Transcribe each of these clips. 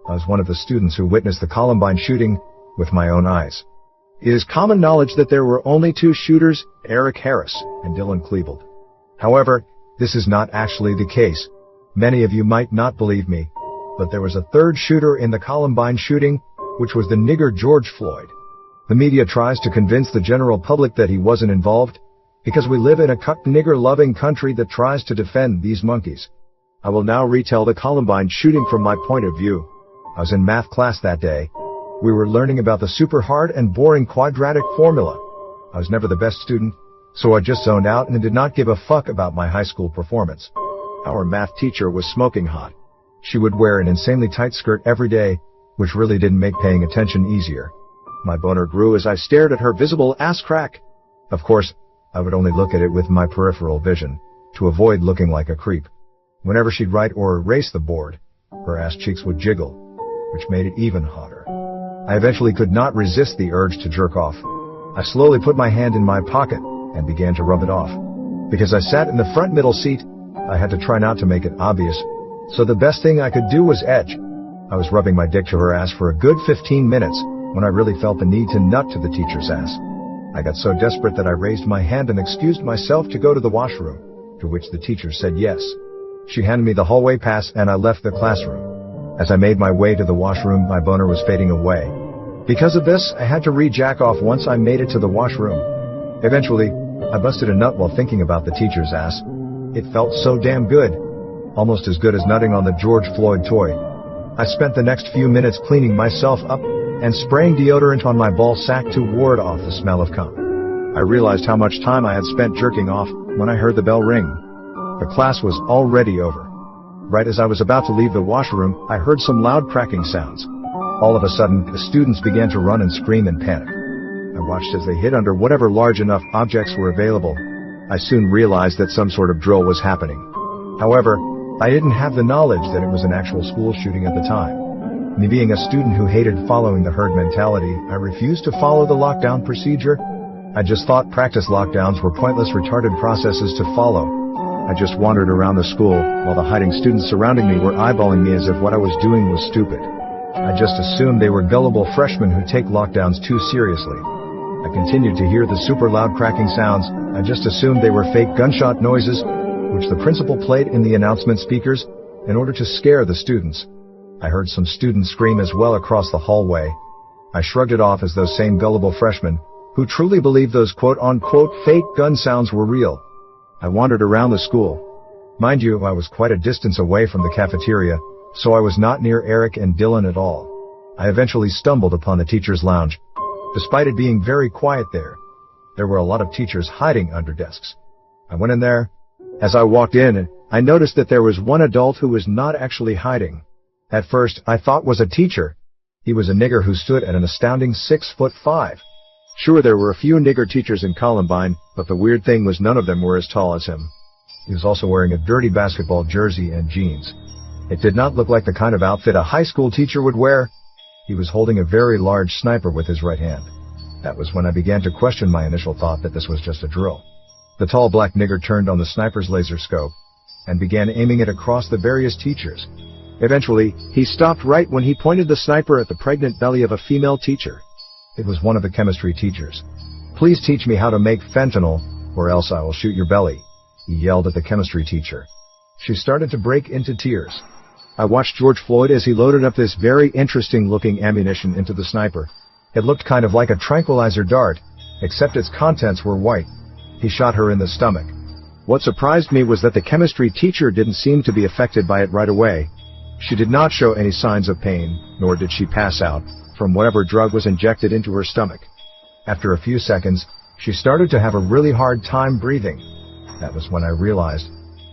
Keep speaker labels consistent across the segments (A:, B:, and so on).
A: I was one of the students who witnessed the Columbine shooting with my own eyes. It is common knowledge that there were only two shooters, Eric Harris and Dylan Klebold. However, this is not actually the case. Many of you might not believe me, but there was a third shooter in the Columbine shooting, which was the nigger George Floyd. The media tries to convince the general public that he wasn't involved, because we live in a cuck nigger-loving country that tries to defend these monkeys. I will now retell the Columbine shooting from my point of view. I was in math class that day. We were learning about the super hard and boring quadratic formula. I was never the best student, so I just zoned out and did not give a fuck about my high school performance. Our math teacher was smoking hot. She would wear an insanely tight skirt every day, which really didn't make paying attention easier. My boner grew as I stared at her visible ass crack. Of course, I would only look at it with my peripheral vision, to avoid looking like a creep. Whenever she'd write or erase the board, her ass cheeks would jiggle, which made it even hotter. I eventually could not resist the urge to jerk off. I slowly put my hand in my pocket and began to rub it off. Because I sat in the front middle seat, I had to try not to make it obvious, so the best thing I could do was edge. I was rubbing my dick to her ass for a good 15 minutes when I really felt the need to nut to the teacher's ass. I got so desperate that I raised my hand and excused myself to go to the washroom, to which the teacher said yes. She handed me the hallway pass and I left the classroom. As I made my way to the washroom, my boner was fading away. Because of this, I had to re-jack off once I made it to the washroom. Eventually, I busted a nut while thinking about the teacher's ass. It felt so damn good. Almost as good as nutting on the George Floyd toy. I spent the next few minutes cleaning myself up and spraying deodorant on my ball sack to ward off the smell of cum. I realized how much time I had spent jerking off when I heard the bell ring. The class was already over. Right as I was about to leave the washroom, I heard some loud cracking sounds. All of a sudden, the students began to run and scream in panic. I watched as they hid under whatever large enough objects were available. I soon realized that some sort of drill was happening. However, I didn't have the knowledge that it was an actual school shooting at the time. Me being a student who hated following the herd mentality, I refused to follow the lockdown procedure. I just thought practice lockdowns were pointless, retarded processes to follow. I just wandered around the school, while the hiding students surrounding me were eyeballing me as if what I was doing was stupid. I just assumed they were gullible freshmen who take lockdowns too seriously. I continued to hear the super loud cracking sounds. I just assumed they were fake gunshot noises, which the principal played in the announcement speakers in order to scare the students. I heard some students scream as well across the hallway. I shrugged it off as those same gullible freshmen, who truly believed those quote-unquote fake gun sounds were real. I wandered around the school. Mind you, I was quite a distance away from the cafeteria, so I was not near Eric and Dylan at all. I eventually stumbled upon the teacher's lounge. Despite it being very quiet there were a lot of teachers hiding under desks. I went in there. As I walked in, I noticed that there was one adult who was not actually hiding. At first, I thought was a teacher. He was a nigger who stood at an astounding 6'5". Sure, there were a few nigger teachers in Columbine, but the weird thing was none of them were as tall as him. He was also wearing a dirty basketball jersey and jeans. It did not look like the kind of outfit a high school teacher would wear. He was holding a very large sniper with his right hand. That was when I began to question my initial thought that this was just a drill. The tall black nigger turned on the sniper's laser scope and began aiming it across the various teachers. Eventually, he stopped right when he pointed the sniper at the pregnant belly of a female teacher. It was one of the chemistry teachers. "Please teach me how to make fentanyl, or else I will shoot your belly," he yelled at the chemistry teacher. She started to break into tears. I watched George Floyd as he loaded up this very interesting-looking ammunition into the sniper. It looked kind of like a tranquilizer dart, except its contents were white. He shot her in the stomach. What surprised me was that the chemistry teacher didn't seem to be affected by it right away. She did not show any signs of pain, nor did she pass out from whatever drug was injected into her stomach. After a few seconds, she started to have a really hard time breathing. That was when I realized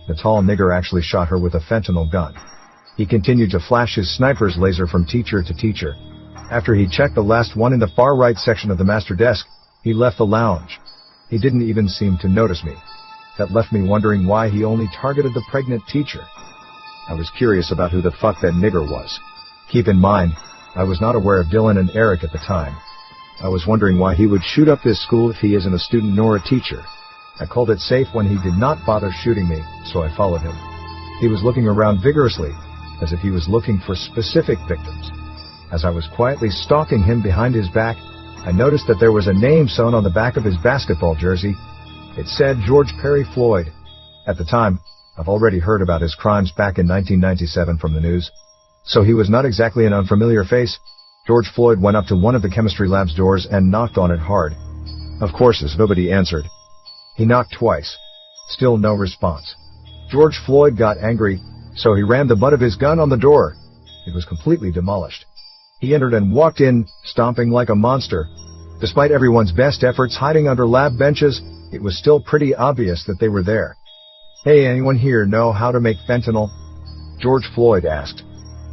A: the tall nigger actually shot her with a fentanyl gun. He continued to flash his sniper's laser from teacher to teacher. After he checked the last one in the far right section of the master desk, he left the lounge. He didn't even seem to notice me. That left me wondering why he only targeted the pregnant teacher. I was curious about who the fuck that nigger was. Keep in mind, I was not aware of Dylan and Eric at the time. I was wondering why he would shoot up this school if he isn't a student nor a teacher. I called it safe when he did not bother shooting me, so I followed him. He was looking around vigorously, as if he was looking for specific victims. As I was quietly stalking him behind his back, I noticed that there was a name sewn on the back of his basketball jersey. It said George Perry Floyd. At the time, I've already heard about his crimes back in 1997 from the news, so he was not exactly an unfamiliar face. George Floyd went up to one of the chemistry lab's doors and knocked on it hard. Of course, as nobody answered. He knocked twice. Still no response. George Floyd got angry, so he rammed the butt of his gun on the door. It was completely demolished. He entered and walked in, stomping like a monster. Despite everyone's best efforts hiding under lab benches, it was still pretty obvious that they were there. "Hey, anyone here know how to make fentanyl?" George Floyd asked.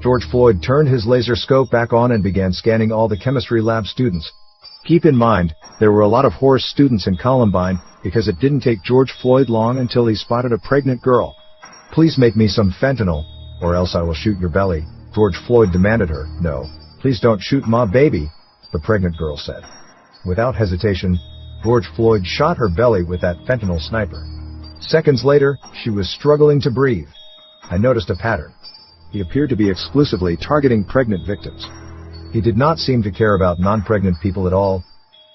A: George Floyd turned his laser scope back on and began scanning all the chemistry lab students. Keep in mind, there were a lot of horse students in Columbine, because it didn't take George Floyd long until he spotted a pregnant girl. "Please make me some fentanyl, or else I will shoot your belly," George Floyd demanded her. "No, please don't shoot my baby," the pregnant girl said. Without hesitation, George Floyd shot her belly with that fentanyl sniper. Seconds later, she was struggling to breathe. I noticed a pattern. He appeared to be exclusively targeting pregnant victims. He did not seem to care about non-pregnant people at all.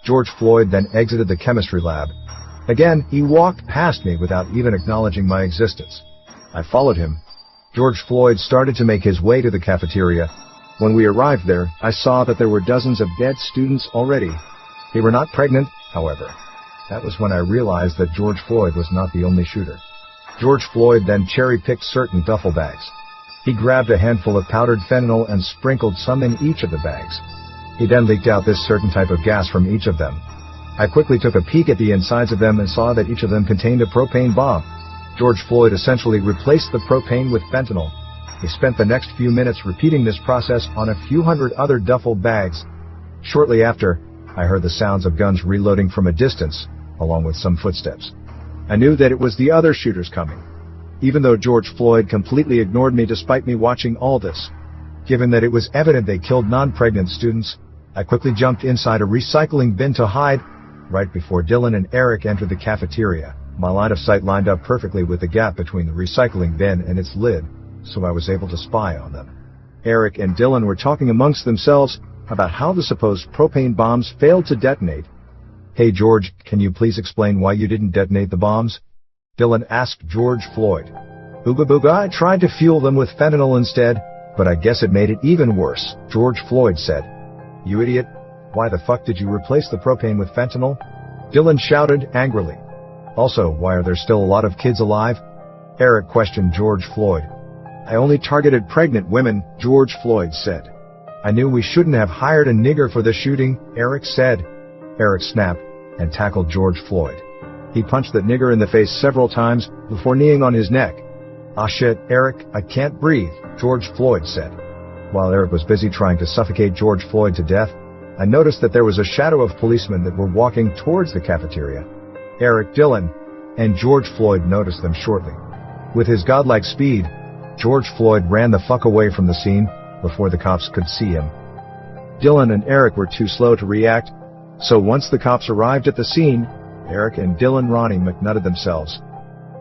A: George Floyd then exited the chemistry lab. Again, he walked past me without even acknowledging my existence. I followed him. George Floyd started to make his way to the cafeteria. When we arrived there, I saw that there were dozens of dead students already. They were not pregnant, however. That was when I realized that George Floyd was not the only shooter. George Floyd then cherry-picked certain duffel bags. He grabbed a handful of powdered fentanyl and sprinkled some in each of the bags. He then leaked out this certain type of gas from each of them. I quickly took a peek at the insides of them and saw that each of them contained a propane bomb. George Floyd essentially replaced the propane with fentanyl. He spent the next few minutes repeating this process on a few hundred other duffel bags. Shortly after, I heard the sounds of guns reloading from a distance, along with some footsteps. I knew that it was the other shooters coming, even though George Floyd completely ignored me despite me watching all this. Given that it was evident they killed non-pregnant students, I quickly jumped inside a recycling bin to hide. Right before Dylan and Eric entered the cafeteria, my line of sight lined up perfectly with the gap between the recycling bin and its lid, so I was able to spy on them. Eric and Dylan were talking amongst themselves about how the supposed propane bombs failed to detonate. "Hey George, can you please explain why you didn't detonate the bombs?" Dylan asked George Floyd. "Ooga booga, I tried to fuel them with fentanyl instead, but I guess it made it even worse," George Floyd said. "You idiot. Why the fuck did you replace the propane with fentanyl?" Dylan shouted angrily. "Also, why are there still a lot of kids alive?" Eric questioned George Floyd. "I only targeted pregnant women," George Floyd said. "I knew we shouldn't have hired a nigger for the shooting," Eric said. Eric snapped and tackled George Floyd. He punched that nigger in the face several times before kneeing on his neck. "Ah shit, Eric, I can't breathe," George Floyd said. While Eric was busy trying to suffocate George Floyd to death, I noticed that there was a shadow of policemen that were walking towards the cafeteria. Eric, Dylan, and George Floyd noticed them shortly. With his godlike speed, George Floyd ran the fuck away from the scene before the cops could see him. Dylan and Eric were too slow to react, so once the cops arrived at the scene, Eric and Dylan Ronnie McNutted themselves.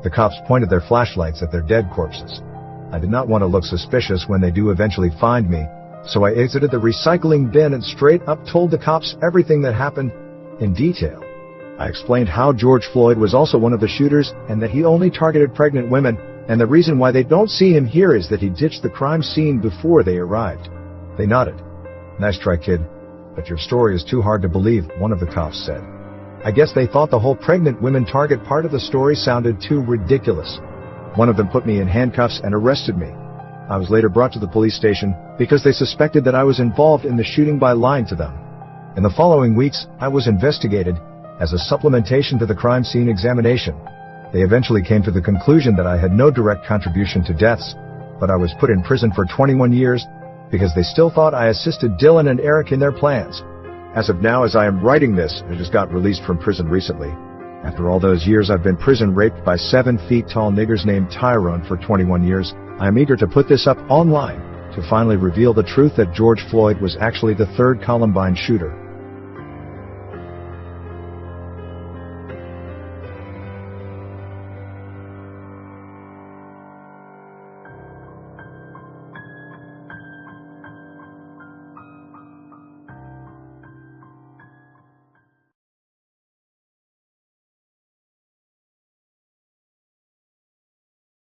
A: The cops pointed their flashlights at their dead corpses. I did not want to look suspicious when they do eventually find me, so I exited the recycling bin and straight up told the cops everything that happened in detail. I explained how George Floyd was also one of the shooters and that he only targeted pregnant women, and the reason why they don't see him here is that he ditched the crime scene before they arrived. They nodded. "Nice try, kid. But your story is too hard to believe," one of the cops said. I guess they thought the whole pregnant women target part of the story sounded too ridiculous. One of them put me in handcuffs and arrested me. I was later brought to the police station because they suspected that I was involved in the shooting by lying to them. In the following weeks, I was investigated as a supplementation to the crime scene examination. They eventually came to the conclusion that I had no direct contribution to deaths, but I was put in prison for 21 years because they still thought I assisted Dylan and Eric in their plans. As of now, as I am writing this, I just got released from prison recently. After all those years, I've been prison raped by 7 feet tall niggers named Tyrone for 21 years. I am eager to put this up online to finally reveal the truth that George Floyd was actually the third Columbine shooter.